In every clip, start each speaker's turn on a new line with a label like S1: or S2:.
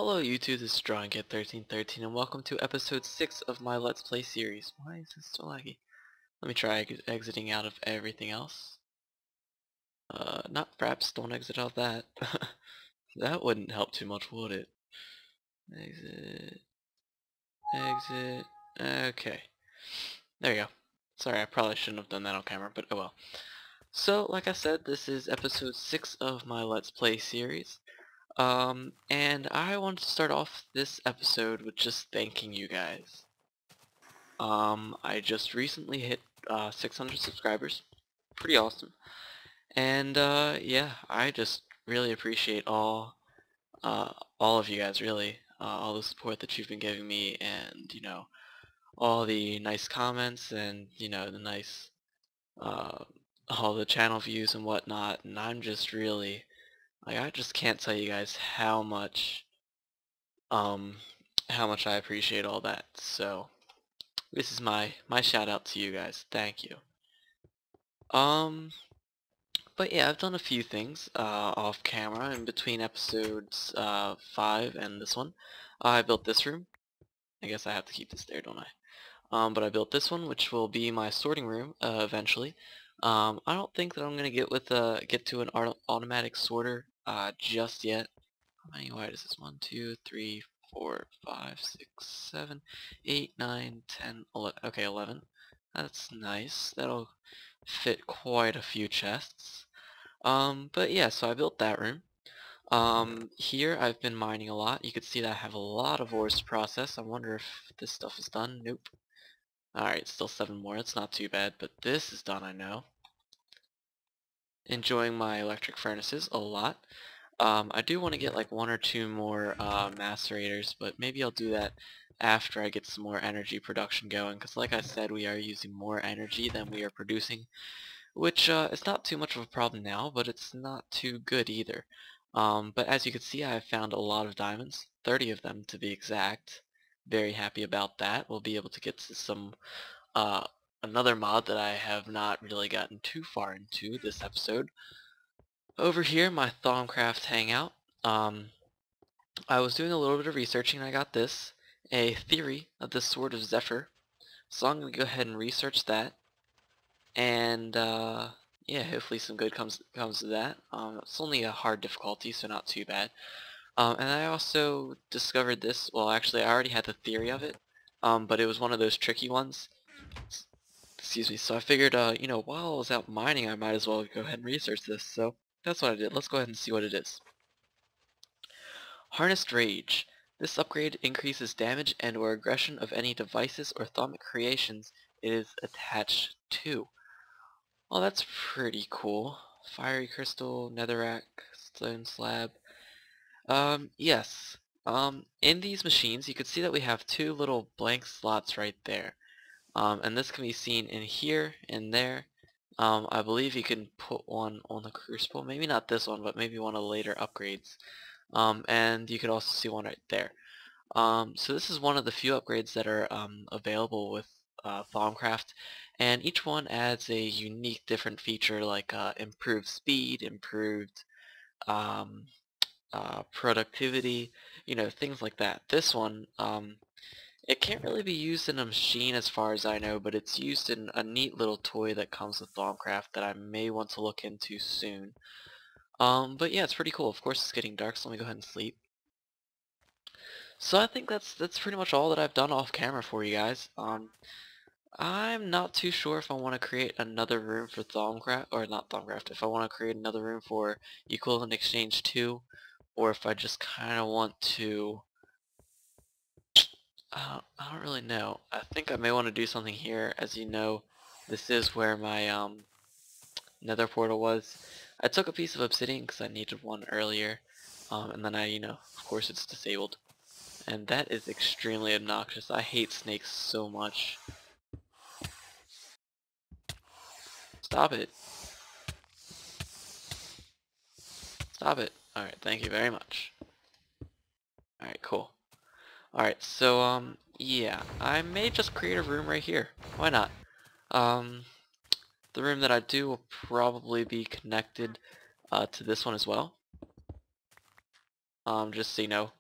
S1: Hello YouTube, this is DrawingKid1313 and welcome to episode 6 of my Let's Play series. Why is this so laggy? Let me try exiting out of everything else. Not perhaps, don't exit out that. That wouldn't help too much, would it? Exit, exit, okay. There you go. Sorry, I probably shouldn't have done that on camera, but oh well. So, like I said, this is episode 6 of my Let's Play series. And I wanted to start off this episode with just thanking you guys. I just recently hit 600 subscribers. Pretty awesome. And yeah, I just really appreciate all of you guys, really. All the support that you've been giving me, and all the nice comments, and the nice uh, all the channel views and whatnot. And I'm just really like, I just can't tell you guys um how much I appreciate all that. So this is my shout out to you guys. Thank you. Um but yeah, I've done a few things off camera in between episodes 5 and this one. I built this room. I guess I have to keep this there, don't I? But I built this one, which will be my sorting room eventually. I don't think that I'm gonna get to an automatic sorter just yet. How many wide is this? 1, 2, 3, 4, 5, 6, 7, 8, 9, 10, 11. Okay, 11. That's nice. That'll fit quite a few chests. But yeah, so I built that room. Here I've been mining a lot. You can see that I have a lot of ores to process. I wonder if this stuff is done. Nope. Alright, still 7 more. It's not too bad, but this is done, I know. Enjoying my electric furnaces a lot. I do want to get like 1 or 2 more macerators, but maybe I'll do that after I get some more energy production going, because like I said, we are using more energy than we are producing, which is not too much of a problem now, but it's not too good either. But as you can see, I have found a lot of diamonds, 30 of them to be exact. Very happy about that. We'll be able to get to some uh, another mod that I have not really gotten too far into this episode. Over here, my Thaumcraft hangout. I was doing a little bit of researching and I got a theory of the Sword of Zephyr. So I'm going to go ahead and research that. And yeah, hopefully some good comes to that. It's only a hard difficulty, so not too bad. And I also discovered this, well actually I already had the theory of it, but it was one of those tricky ones. Excuse me, so I figured, while I was out mining I might as well go ahead and research this, so that's what I did. Let's go ahead and see what it is. Harnessed Rage. This upgrade increases damage and or aggression of any devices or thaumic creations it is attached to. Well, that's pretty cool. Fiery Crystal, Netherrack, Stone Slab. Yes. In these machines, you can see that we have 2 little blank slots right there. And this can be seen in here and there. I believe you can put one on the Crucible. Maybe not this one, but maybe one of the later upgrades. And you could also see one right there. So this is one of the few upgrades that are available with Thaumcraft, and each one adds a unique different feature like improved speed, improved um, productivity, things like that. This one, it can't really be used in a machine as far as I know, but it's used in a neat little toy that comes with Thaumcraft that I may want to look into soon. But yeah, it's pretty cool. Of course it's getting dark, so let me go ahead and sleep. So I think that's pretty much all that I've done off camera for you guys. I'm not too sure if I want to create another room for Thaumcraft, or not Thaumcraft, if I want to create another room for Equivalent Exchange 2, or if I just kind of want to, I don't really know. I think I may want to do something here. As you know, this is where my nether portal was. I took a piece of obsidian because I needed one earlier, and then of course it's disabled. And that is extremely obnoxious. I hate snakes so much. Stop it. Stop it. Alright, thank you very much. Alright, cool. Alright, so, yeah. I may just create a room right here. Why not? The room that I do will probably be connected to this one as well. Just so you know.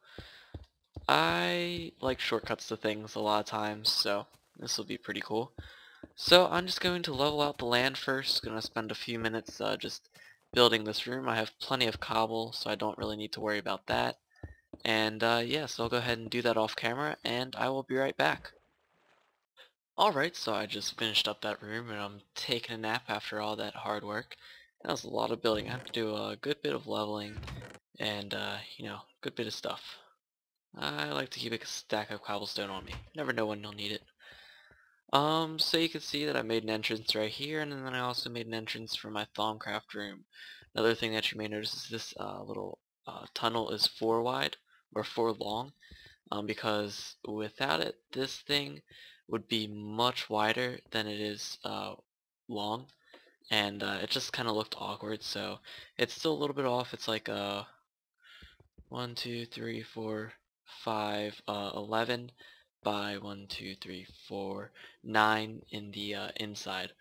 S1: I like shortcuts to things a lot of times, so this will be pretty cool. So I'm just going to level out the land first. Gonna spend a few minutes just building this room. I have plenty of cobble, so I don't really need to worry about that. And yeah, so I'll go ahead and do that off camera, and I will be right back. Alright, so I just finished up that room, and I'm taking a nap after all that hard work. That was a lot of building. I have to do a good bit of leveling, and you know, good bit of stuff. I like to keep a stack of cobblestone on me. Never know when you'll need it. So you can see that I made an entrance right here, and then I also made an entrance for my Thaumcraft room. Another thing that you may notice is this little tunnel is 4 wide, or 4 long, because without it, this thing would be much wider than it is long, and it just kind of looked awkward, so it's still a little bit off. It's like 1, 2, 3, 4, 5, 11 by 1, 2, 3, 4, 9 in the inside,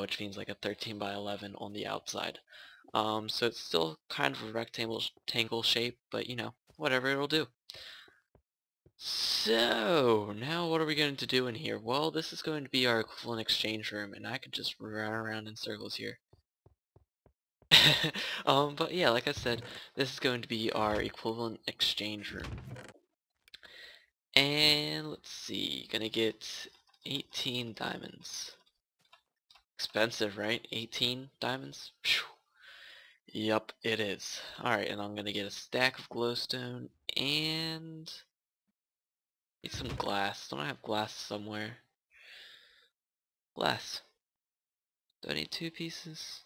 S1: which means like a 13 by 11 on the outside. So it's still kind of a rectangle shape, but you know, whatever, it'll do. So, now what are we going to do in here? Well, this is going to be our equivalent exchange room, and I could just run around in circles here. But yeah, like I said, this is going to be our equivalent exchange room. And let's see, gonna get 18 diamonds. Expensive, right? 18 diamonds? Phew. Yup, it is. Alright, and I'm gonna get a stack of glowstone and need some glass. Don't I have glass somewhere? Glass. Do I need 2 pieces?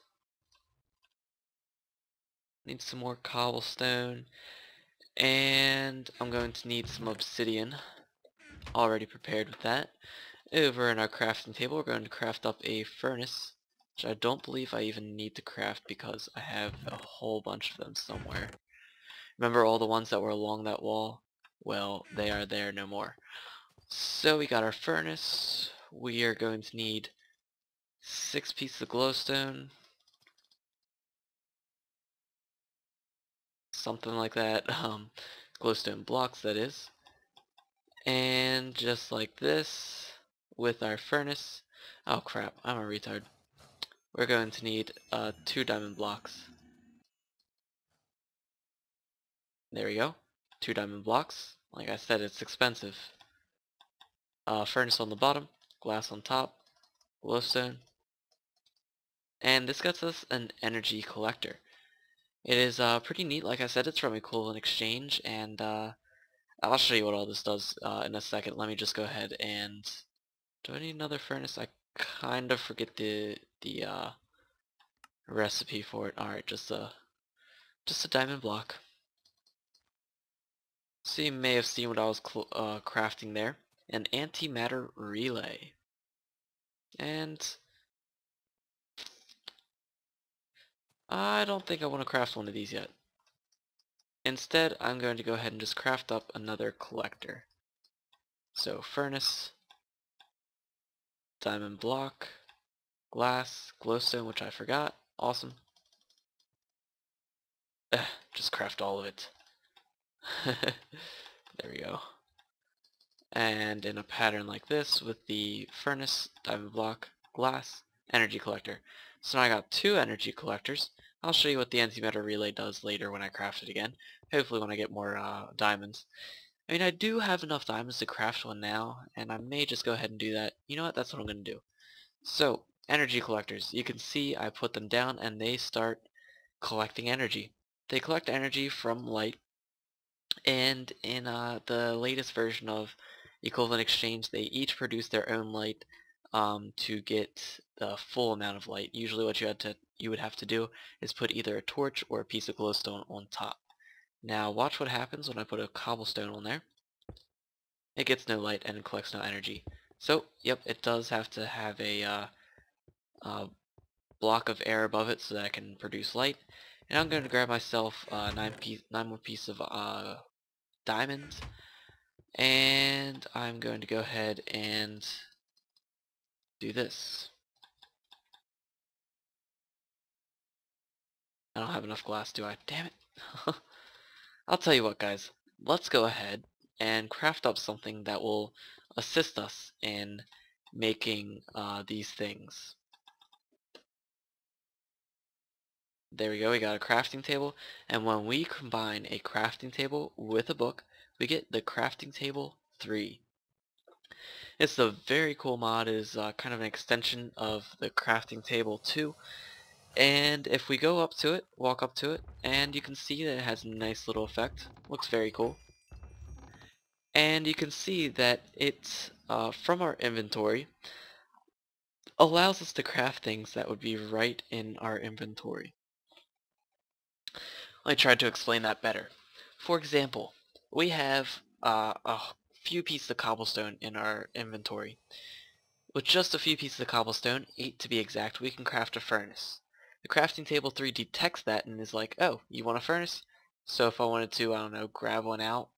S1: Need some more cobblestone. And I'm going to need some obsidian. Already prepared with that. Over in our crafting table, we're going to craft up a furnace, which I don't believe I even need to craft because I have a whole bunch of them somewhere. Remember all the ones that were along that wall? Well, they are there no more. So we got our furnace. We are going to need 6 pieces of glowstone. Something like that. Glowstone blocks, that is. And just like this, with our furnace. Oh crap, I'm a retard. We're going to need 2 diamond blocks. There we go. 2 diamond blocks. Like I said, it's expensive. Furnace on the bottom, glass on top, glowstone. And this gets us an energy collector. It is pretty neat. Like I said, it's from Equivalent Exchange, and I'll show you what all this does in a second. Let me just go ahead and... Do I need another furnace? I kind of forget the recipe for it. Alright, just a diamond block. So you may have seen what I was crafting there. An antimatter relay. And I don't think I want to craft one of these yet. Instead, I'm going to go ahead and just craft up another collector. So furnace, diamond block, glass, glowstone, which I forgot. Awesome. Just craft all of it. There we go. And in a pattern like this with the furnace, diamond block, glass, energy collector. So now I got 2 energy collectors. I'll show you what the antimatter relay does later when I craft it again. Hopefully when I get more diamonds. I mean, I do have enough diamonds to craft one now, and I may just go ahead and do that. You know what? That's what I'm going to do. So, energy collectors. You can see I put them down and they start collecting energy. They collect energy from light, and in the latest version of Equivalent Exchange, they each produce their own light to get the full amount of light. Usually what you would have to do is put either a torch or a piece of glowstone on top. Now watch what happens when I put a cobblestone on there. It gets no light and it collects no energy. So, yep, it does have to have a block of air above it so that I can produce light. And I'm going to grab myself 9 more pieces of diamonds. And I'm going to go ahead and do this. I don't have enough glass, do I? Damn it. I'll tell you what, guys. Let's go ahead and craft up something that will assist us in making these things. There we go, we got a crafting table, and when we combine a crafting table with a book, we get the crafting table 3. It's a very cool mod. It is kind of an extension of the crafting table 2, and if we go up to it, walk up to it, and you can see that it has a nice little effect. Looks very cool. And you can see that it, from our inventory, allows us to craft things that would be right in our inventory. Let me try to explain that better. For example, we have a few pieces of cobblestone in our inventory. With just a few pieces of cobblestone, 8 to be exact, we can craft a furnace. The crafting table 3 detects that and is like, oh, you want a furnace? So if I wanted to, I don't know, grab one out,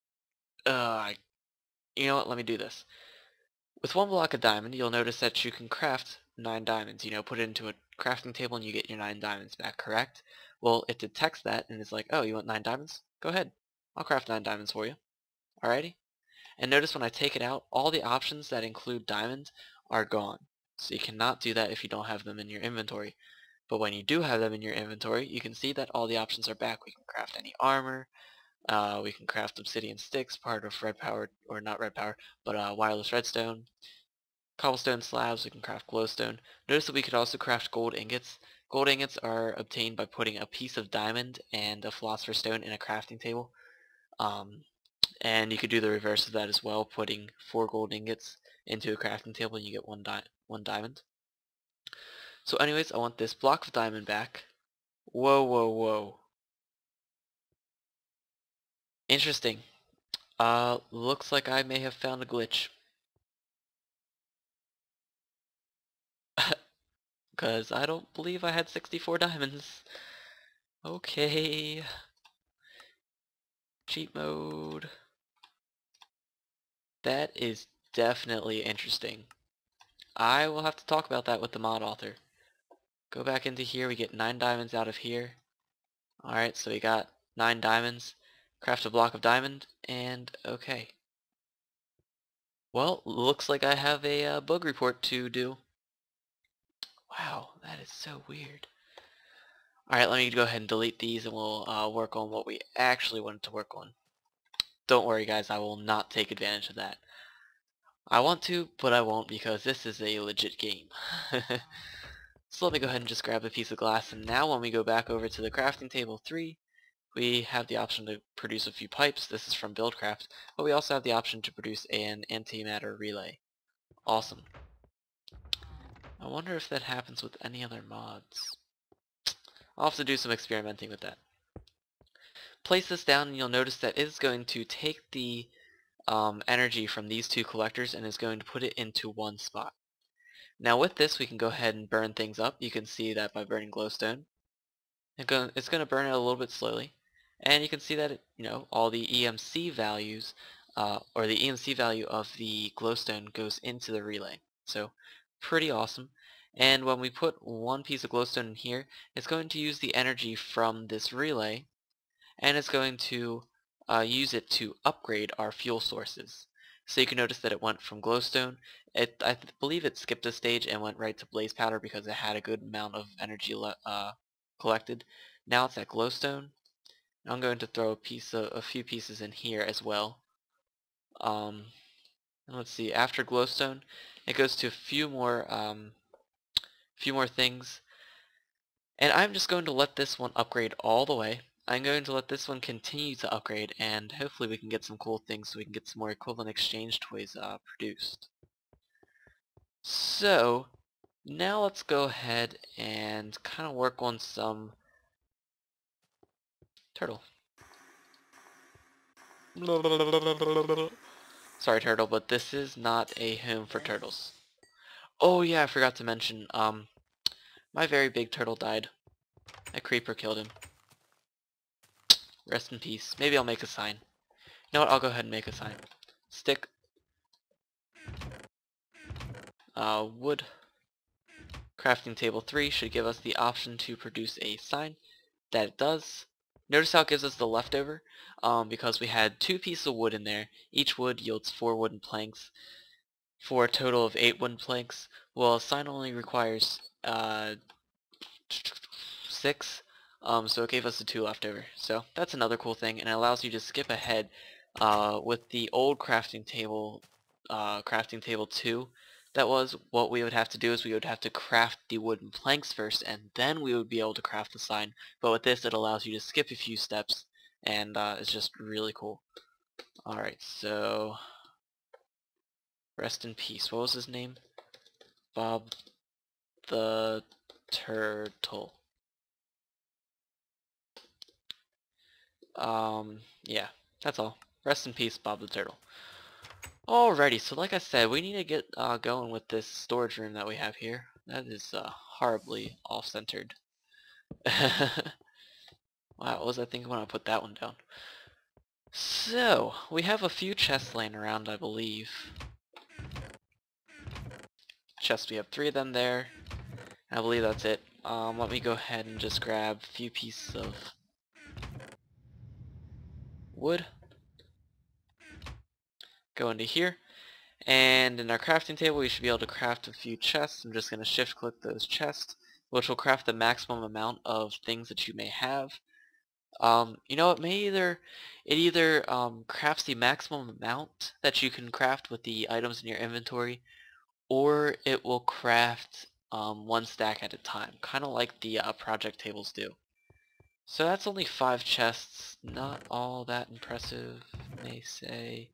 S1: you know what, let me do this. With 1 block of diamond, you'll notice that you can craft 9 diamonds. You know, put it into a crafting table and you get your 9 diamonds back, correct? Well, it detects that and is like, oh, you want 9 diamonds? Go ahead. I'll craft 9 diamonds for you. Alrighty? And notice when I take it out, all the options that include diamonds are gone. So you cannot do that if you don't have them in your inventory. But when you do have them in your inventory, you can see that all the options are back. We can craft any armor, we can craft obsidian sticks, part of red power, or not red power, but wireless redstone. Cobblestone slabs, we can craft glowstone. Notice that we could also craft gold ingots. Gold ingots are obtained by putting a piece of diamond and a philosopher's stone in a crafting table. And you could do the reverse of that as well, putting 4 gold ingots into a crafting table and you get one diamond. So anyways, I want this block of diamond back. Whoa, whoa, whoa. Interesting. Looks like I may have found a glitch. Because I don't believe I had 64 diamonds. Okay. Cheat mode. That is definitely interesting. I will have to talk about that with the mod author. Go back into here, we get 9 diamonds out of here. Alright, so we got 9 diamonds. Craft a block of diamond, and okay. Well, looks like I have a bug report to do. Wow, that is so weird. Alright, let me go ahead and delete these and we'll work on what we actually wanted to work on. Don't worry guys, I will not take advantage of that. I want to, but I won't because this is a legit game. So let me go ahead and just grab a piece of glass, and now when we go back over to the crafting table 3, we have the option to produce a few pipes. This is from Buildcraft, but we also have the option to produce an antimatter relay. Awesome. I wonder if that happens with any other mods. I'll have to do some experimenting with that. Place this down and you'll notice that it is going to take the energy from these 2 collectors and is going to put it into one spot. Now with this we can go ahead and burn things up. You can see that by burning glowstone. It's going to burn it a little bit slowly. And you can see that all the EMC values, or the EMC value of the glowstone goes into the relay. So pretty awesome. And when we put 1 piece of glowstone in here, it's going to use the energy from this relay, and it's going to use it to upgrade our fuel sources. So you can notice that it went from glowstone, I believe it skipped a stage and went right to blaze powder because it had a good amount of energy collected. Now it's at glowstone. I'm going to throw a few pieces in here as well. And let's see, after glowstone, it goes to a few more things. And I'm just going to let this one upgrade all the way. I'm going to let this one continue to upgrade, and hopefully we can get some cool things so we can get some more equivalent exchange toys produced. So, now let's go ahead and kind of work on some turtle. Sorry turtle, but this is not a home for turtles. Oh yeah, I forgot to mention, my very big turtle died. A creeper killed him. Rest in peace. Maybe I'll make a sign. You know what, I'll go ahead and make a sign. Stick. Wood. Crafting table 3 should give us the option to produce a sign. That it does. Notice how it gives us the leftover? Because we had 2 pieces of wood in there. Each wood yields 4 wooden planks for a total of 8 wooden planks. Well, a sign only requires 6, so it gave us the 2 leftover. So that's another cool thing, and it allows you to skip ahead with the old crafting table 2. That was what we would have to do is we would have to craft the wooden planks first, and then we would be able to craft the sign. But with this, it allows you to skip a few steps, and it's just really cool. Alright, so rest in peace. What was his name? Bob the Turtle. Yeah, that's all. Rest in peace, Bob the Turtle. Alrighty, so like I said, we need to get going with this storage room that we have here. That is horribly off-centered. Wow, what was I thinking when I put that one down? So, we have a few chests laying around, I believe. Chests, we have 3 of them there. I believe that's it. Let me go ahead and just grab a few pieces of wood. Go into here. And in our crafting table, we should be able to craft a few chests. I'm just going to shift click those chests, which will craft the maximum amount of things that you may have. You know, it either crafts the maximum amount that you can craft with the items in your inventory, or it will craft 1 stack at a time, kind of like the project tables do. So that's only 5 chests, not all that impressive, may say.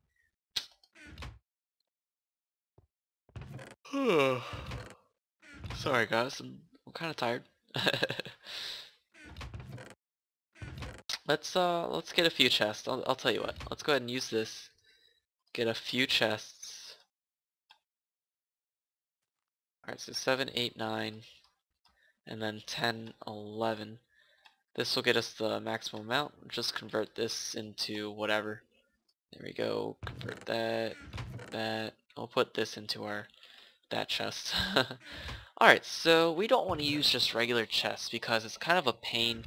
S1: Sorry guys, I'm kind of tired. Let's get a few chests. I'll tell you what. Let's go ahead and use this. Get a few chests. Alright, so 7, 8, 9, and then 10, 11. This will get us the maximum amount. Just convert this into whatever. There we go. Convert that. I'll put this into that chest. Alright, so we don't want to use just regular chests because it's kind of a pain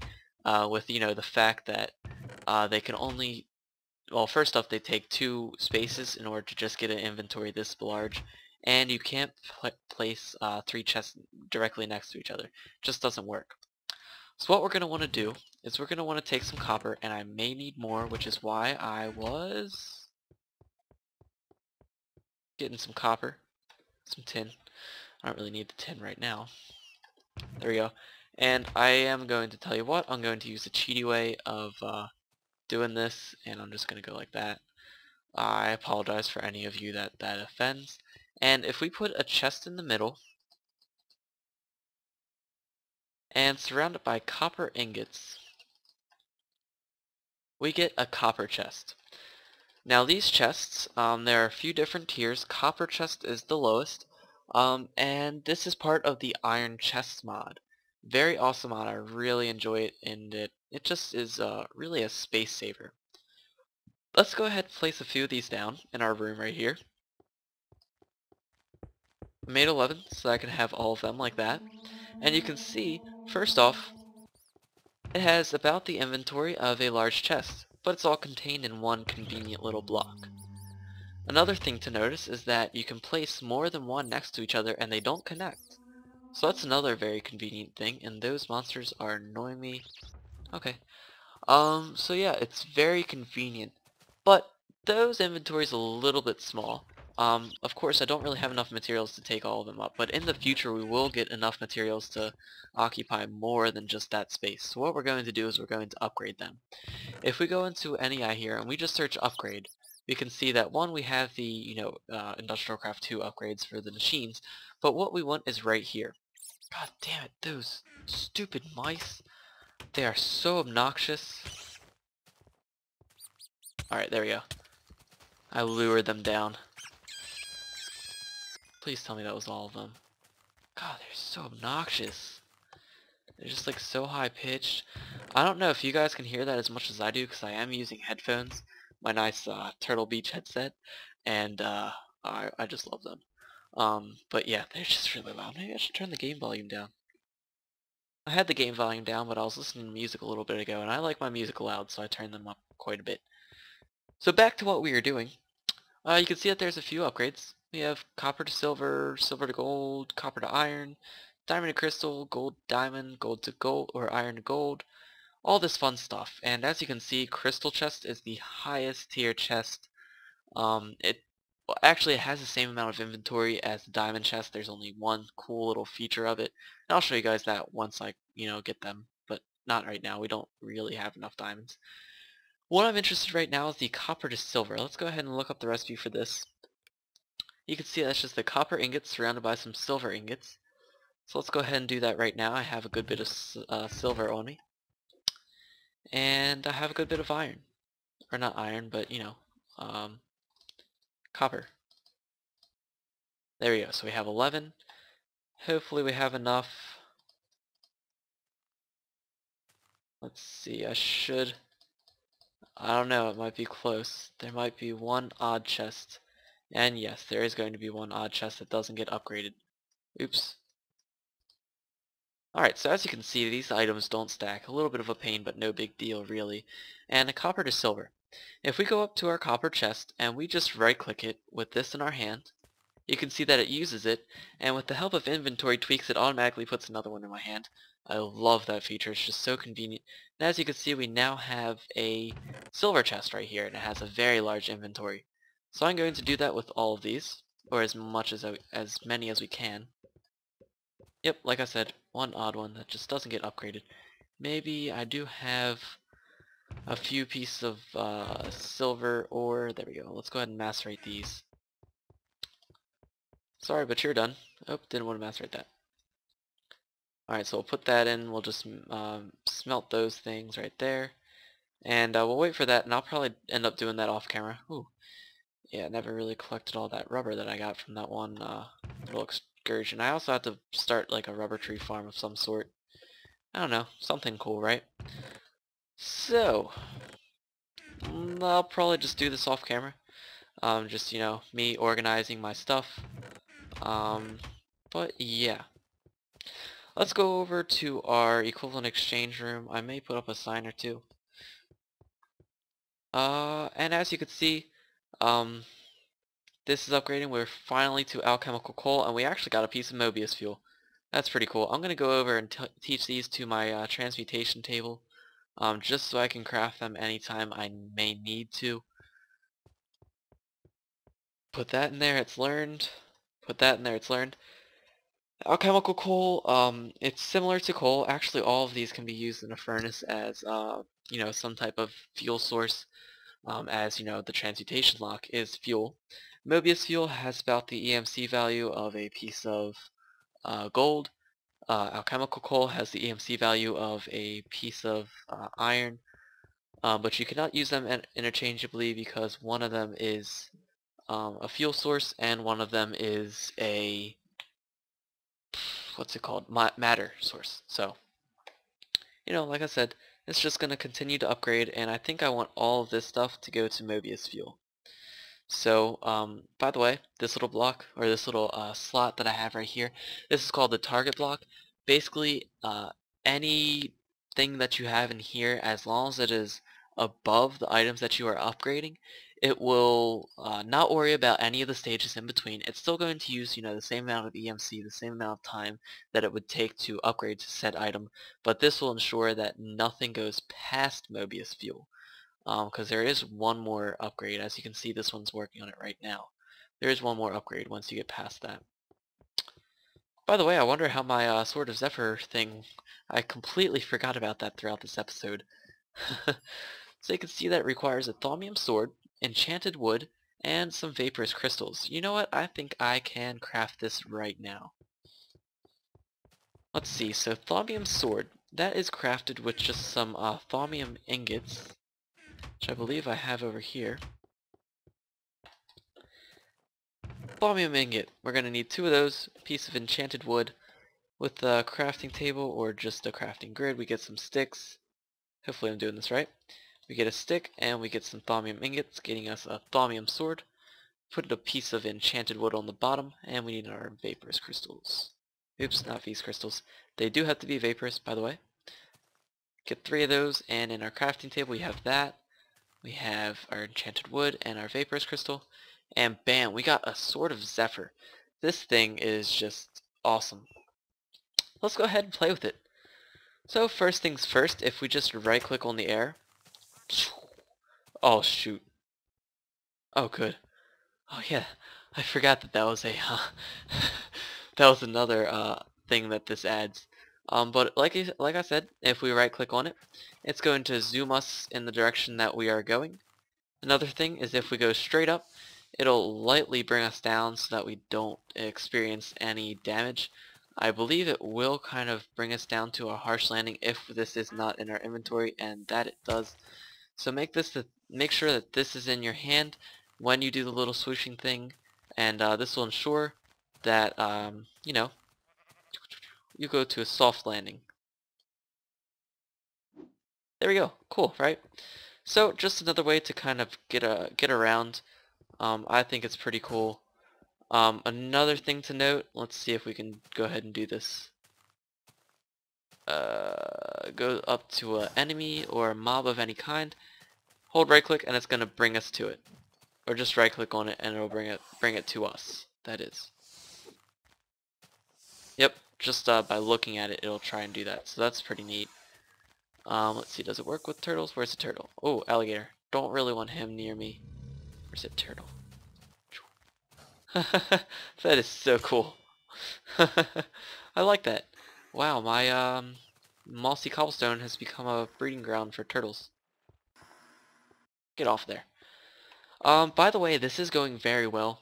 S1: with, you know, the fact that they can only, well, first off, they take 2 spaces in order to just get an inventory this large, and you can't place 3 chests directly next to each other. It just doesn't work. So what we're going to want to do is we're going to want to take some copper, and I may need more, which is why I was getting some copper, some tin. I don't really need the tin right now. There we go. And I am going to tell you what, I'm going to use the cheaty way of doing this, and I'm just going to go like that. I apologize for any of you that offends. And if we put a chest in the middle and surround it by copper ingots, we get a copper chest. Now these chests, there are a few different tiers. Copper chest is the lowest, and this is part of the iron chest mod. Very awesome mod. I really enjoy it, and it just is really a space saver. Let's go ahead and place a few of these down in our room right here. I made 11 so I can have all of them like that. And you can see, first off, it has about the inventory of a large chest, but it's all contained in one convenient little block. Another thing to notice is that you can place more than one next to each other and they don't connect. So that's another very convenient thing, and those monsters are annoying me. Okay. So yeah, it's very convenient. But those inventories a little bit small. Of course, I don't really have enough materials to take all of them up, but in the future we will get enough materials to occupy more than just that space. So what we're going to do is we're going to upgrade them. If we go into NEI here and we just search upgrade, we can see that one, we have the, Industrial Craft 2 upgrades for the machines, but what we want is right here. God damn it, those stupid mice. They are so obnoxious. Alright, there we go. I lured them down. Please tell me that was all of them. God, they're so obnoxious. They're just like so high pitched. I don't know if you guys can hear that as much as I do because I am using headphones. My nice Turtle Beach headset. And I just love them. But yeah, they're just really loud. Maybe I should turn the game volume down. I had the game volume down, but I was listening to music a little bit ago, and I like my music loud, so I turned them up quite a bit. So back to what we were doing. You can see that there's a few upgrades. We have copper to silver, silver to gold, copper to iron, diamond to crystal, gold to diamond, gold to gold, or iron to gold, all this fun stuff. And as you can see, crystal chest is the highest tier chest. Actually it has the same amount of inventory as the diamond chest. There's only one cool little feature of it. And I'll show you guys that once I, get them, but not right now. We don't really have enough diamonds. What I'm interested right now is the copper to silver. Let's go ahead and look up the recipe for this. You can see that's just the copper ingots surrounded by some silver ingots. So let's go ahead and do that right now. I have a good bit of silver on me. And I have a good bit of iron. Or not iron, but copper. There we go. So we have 11. Hopefully we have enough. Let's see. I don't know. It might be close. There might be one odd chest. And yes, there is going to be one odd chest that doesn't get upgraded. Oops. Alright, so as you can see, these items don't stack. A little bit of a pain, but no big deal, really. And a copper to silver. If we go up to our copper chest, and we just right-click it with this in our hand, you can see that it uses it, and with the help of inventory tweaks, it automatically puts another one in my hand. I love that feature. It's just so convenient. And as you can see, we now have a silver chest right here, and it has a very large inventory. So I'm going to do that with all of these, or as many as we can. Yep, like I said, one odd one that just doesn't get upgraded. Maybe I do have a few pieces of silver ore. There we go. Let's go ahead and macerate these. Sorry, but you're done. Oh, didn't want to macerate that. Alright, so we'll put that in. We'll just smelt those things right there. And we'll wait for that, and I'll probably end up doing that off camera. Ooh. Yeah, never really collected all that rubber that I got from that one little excursion. I also have to start like a rubber tree farm of some sort. I don't know, something cool, right? So, I'll probably just do this off camera. Just, me organizing my stuff. But yeah. Let's go over to our equivalent exchange room. I may put up a sign or two. And as you can see, this is upgrading. We're finally to alchemical coal, and we actually got a piece of Mobius fuel. That's pretty cool. I'm going to go over and teach these to my transmutation table, just so I can craft them anytime I may need to. Put that in there, it's learned. Put that in there, it's learned. Alchemical coal, it's similar to coal. Actually, all of these can be used in a furnace as, some type of fuel source. As the transmutation lock is fuel. Mobius fuel has about the EMC value of a piece of gold. Alchemical coal has the EMC value of a piece of iron, but you cannot use them interchangeably because one of them is a fuel source and one of them is a matter source. So like I said, it's just going to continue to upgrade, and I think I want all of this stuff to go to Mobius fuel. So, by the way, this little block, or this little slot that I have right here, this is called the target block. Basically, anything that you have in here, as long as it is above the items that you are upgrading, it will not worry about any of the stages in between. It's still going to use, the same amount of EMC, the same amount of time that it would take to upgrade to said item, but this will ensure that nothing goes past Mobius fuel. Because there is one more upgrade. As you can see, this one's working on it right now. There is one more upgrade once you get past that. By the way, I wonder how my Sword of Zephyr thing, I completely forgot about that throughout this episode. So you can see that it requires a thaumium sword, enchanted wood, and some vaporous crystals. You know what? I think I can craft this right now. Let's see, so thaumium sword. That is crafted with just some thaumium ingots, which I believe I have over here. Thaumium ingot. We're going to need 2 of those, a piece of enchanted wood. With a crafting table or just a crafting grid, we get some sticks. Hopefully I'm doing this right. We get a stick and we get some thaumium ingots, getting us a thaumium sword. Put a piece of enchanted wood on the bottom, and we need our vaporous crystals. Oops, not V's crystals. They do have to be vaporous, by the way. Get 3 of those, and in our crafting table we have that. We have our enchanted wood and our vaporous crystal. And bam, we got a sword of Zephyr. This thing is just awesome. Let's go ahead and play with it. So first things first, if we just right click on the air. Oh shoot. Oh good. Oh yeah, I forgot that that was a that was another thing that this adds. But like I said, if we right click on it, it's going to zoom us in the direction that we are going. Another thing is if we go straight up, it'll lightly bring us down so that we don't experience any damage. I believe it will kind of bring us down to a harsh landing if this is not in our inventory, and that it does. So make sure that this is in your hand when you do the little swooshing thing, and this will ensure that you know, you go to a soft landing. There we go. Cool, right? So just another way to kind of get around. I think it's pretty cool. Another thing to note, let's see if we can go ahead and do this. Go up to an enemy or a mob of any kind, hold right click and it's going to bring us to it. Or just right click on it and it'll bring it to us. That is. Yep, just by looking at it it'll try and do that. So that's pretty neat. Let's see, does it work with turtles? Where's the turtle? Oh, alligator. Don't really want him near me. Where's it, turtle? That is so cool. I like that. Wow, my mossy cobblestone has become a breeding ground for turtles. Get off there. By the way, this is going very well.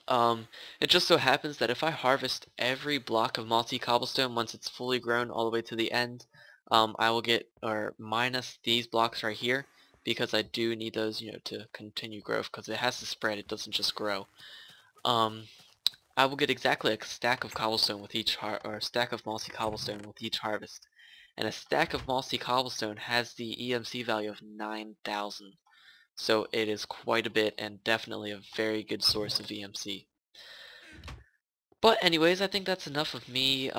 S1: It just so happens that if I harvest every block of mossy cobblestone once it's fully grown all the way to the end, I will get, or minus these blocks right here, because I do need those, you know, to continue growth, because it has to spread, it doesn't just grow. I will get exactly a stack of cobblestone with each or a stack of mossy cobblestone with each harvest. And a stack of mossy cobblestone has the EMC value of 9,000. So it is quite a bit and definitely a very good source of EMC. But anyways, I think that's enough of me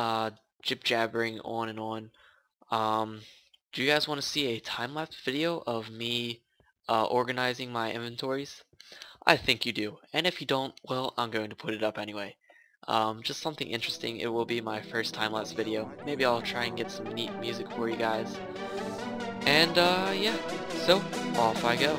S1: jib-jabbering on and on. Do you guys want to see a time-lapse video of me organizing my inventories? I think you do, and if you don't, well, I'm going to put it up anyway. Just something interesting. It will be my first time-lapse video. Maybe I'll try and get some neat music for you guys. And yeah, so off I go.